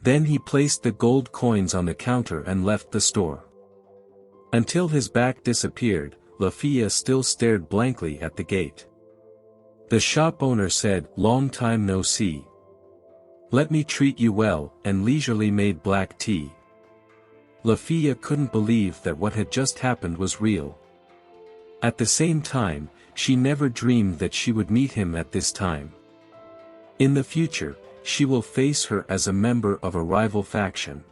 Then he placed the gold coins on the counter and left the store. Until his back disappeared, Lefiya still stared blankly at the gate. The shop owner said, "Long time no see. Let me treat you well," and leisurely made black tea. Lefiya couldn't believe that what had just happened was real. At the same time, she never dreamed that she would meet him at this time. In the future, she will face her as a member of a rival faction.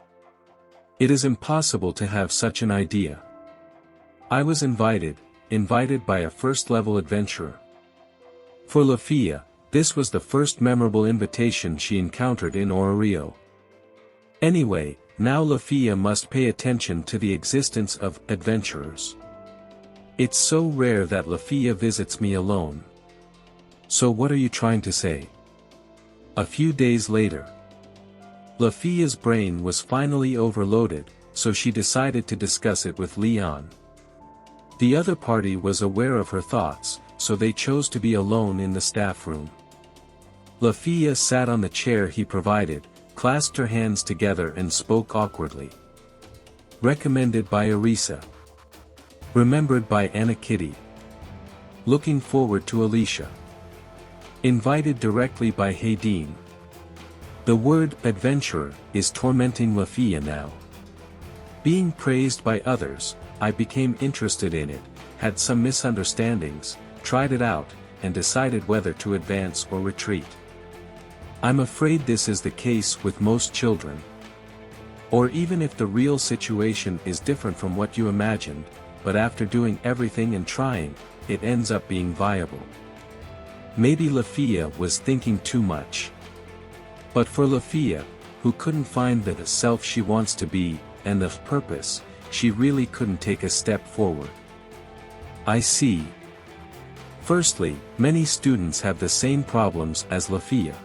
It is impossible to have such an idea. I was invited by a first-level adventurer. For Lefiya, this was the first memorable invitation she encountered in Ororio. Anyway, now Lefiya must pay attention to the existence of adventurers. It's so rare that Lefiya visits me alone. So what are you trying to say? A few days later. Lefiya's brain was finally overloaded, so she decided to discuss it with Leon. The other party was aware of her thoughts, so they chose to be alone in the staff room. Lefiya sat on the chair he provided, clasped her hands together and spoke awkwardly. Recommended by Arisa. Remembered by Anna Kitty. Looking forward to Alicia. Invited directly by Haydeen. The word adventurer is tormenting Lefiya now. Being praised by others, I became interested in it, had some misunderstandings, tried it out, and decided whether to advance or retreat. I'm afraid this is the case with most children. Or even if the real situation is different from what you imagined, but after doing everything and trying, it ends up being viable. Maybe Lefiya was thinking too much. But for Lefiya, who couldn't find the self she wants to be, and the purpose, she really couldn't take a step forward. I see. Firstly, many students have the same problems as Lefiya.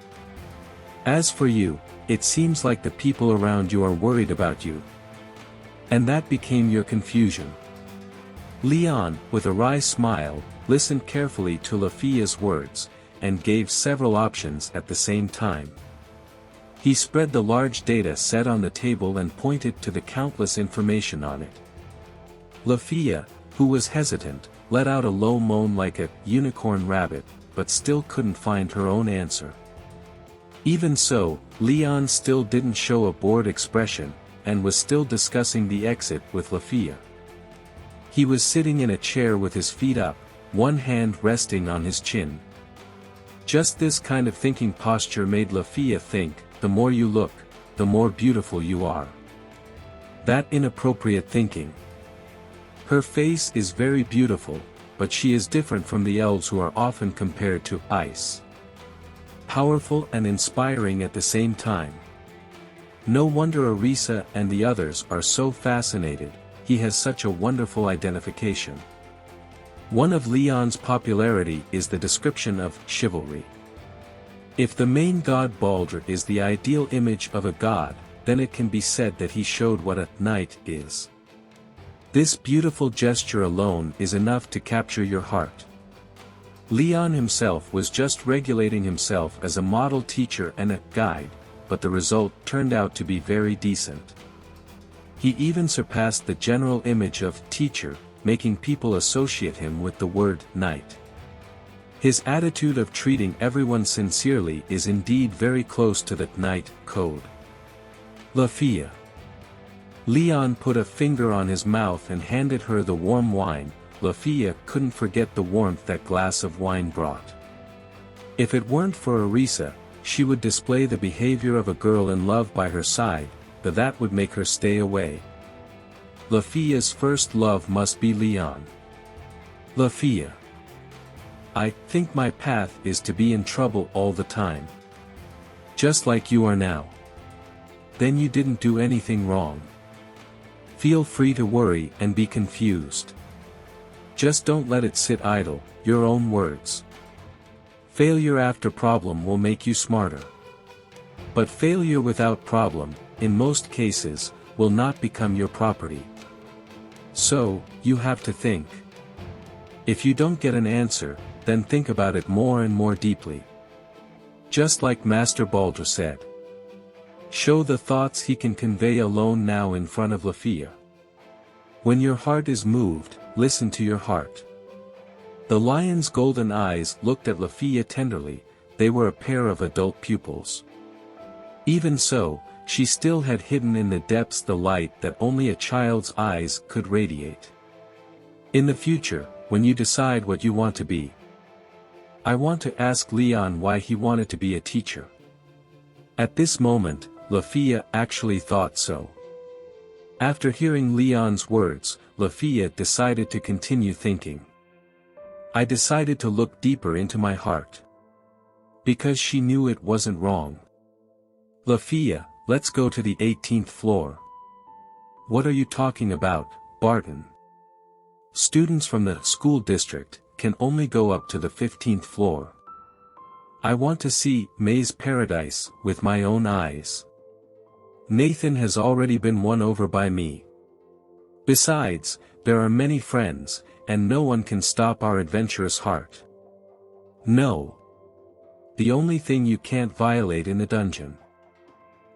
As for you, it seems like the people around you are worried about you. And that became your confusion. Leon, with a wry smile, listened carefully to Lefiya's words, and gave several options at the same time. He spread the large data set on the table and pointed to the countless information on it. Lefiya, who was hesitant, let out a low moan like a unicorn rabbit, but still couldn't find her own answer. Even so, Leon still didn't show a bored expression, and was still discussing the exit with Lefiya. He was sitting in a chair with his feet up, one hand resting on his chin. Just this kind of thinking posture made Lefiya think, the more you look, the more beautiful you are. That inappropriate thinking. Her face is very beautiful, but she is different from the elves who are often compared to ice. Powerful and inspiring at the same time. No wonder Arisa and the others are so fascinated, he has such a wonderful identification. One of Leon's popularity is the description of chivalry. If the main god Baldur is the ideal image of a god, then it can be said that he showed what a knight is. This beautiful gesture alone is enough to capture your heart. Leon himself was just regulating himself as a model teacher and a guide, but the result turned out to be very decent. He even surpassed the general image of teacher, making people associate him with the word knight. His attitude of treating everyone sincerely is indeed very close to the knight code. Lefiya. Leon put a finger on his mouth and handed her the warm wine. Lefiya couldn't forget the warmth that glass of wine brought. If it weren't for Arisa, she would display the behavior of a girl in love by her side, but that would make her stay away. Lefiya's first love must be Leon. Lefiya. I think my path is to be in trouble all the time. Just like you are now. Then you didn't do anything wrong. Feel free to worry and be confused. Just don't let it sit idle, your own words. Failure after problem will make you smarter. But failure without problem, in most cases, will not become your property. So, you have to think. If you don't get an answer, then think about it more and more deeply. Just like Master Baldur said. Show the thoughts he can convey alone now in front of Lefiya. When your heart is moved, listen to your heart. The lion's golden eyes looked at Lefiya tenderly, they were a pair of adult pupils. Even so, she still had hidden in the depths the light that only a child's eyes could radiate. In the future, when you decide what you want to be, I want to ask Leon why he wanted to be a teacher. At this moment, Lefiya actually thought so. After hearing Leon's words, Lefiya decided to continue thinking. I decided to look deeper into my heart. Because she knew it wasn't wrong. Lefiya, let's go to the 18th floor. What are you talking about, Barton? Students from the school district can only go up to the 15th floor. I want to see May's paradise with my own eyes. Nathan has already been won over by me. Besides, there are many friends, and no one can stop our adventurous heart. No. The only thing you can't violate in the dungeon.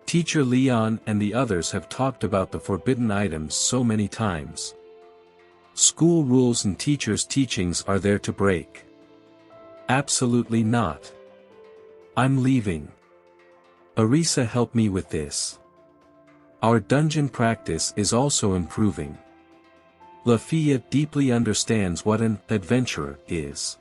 Teacher Leon and the others have talked about the forbidden items so many times. School rules and teachers' teachings are there to break. Absolutely not. I'm leaving. Arisa helped me with this. Our dungeon practice is also improving. Lefiya deeply understands what an adventurer is.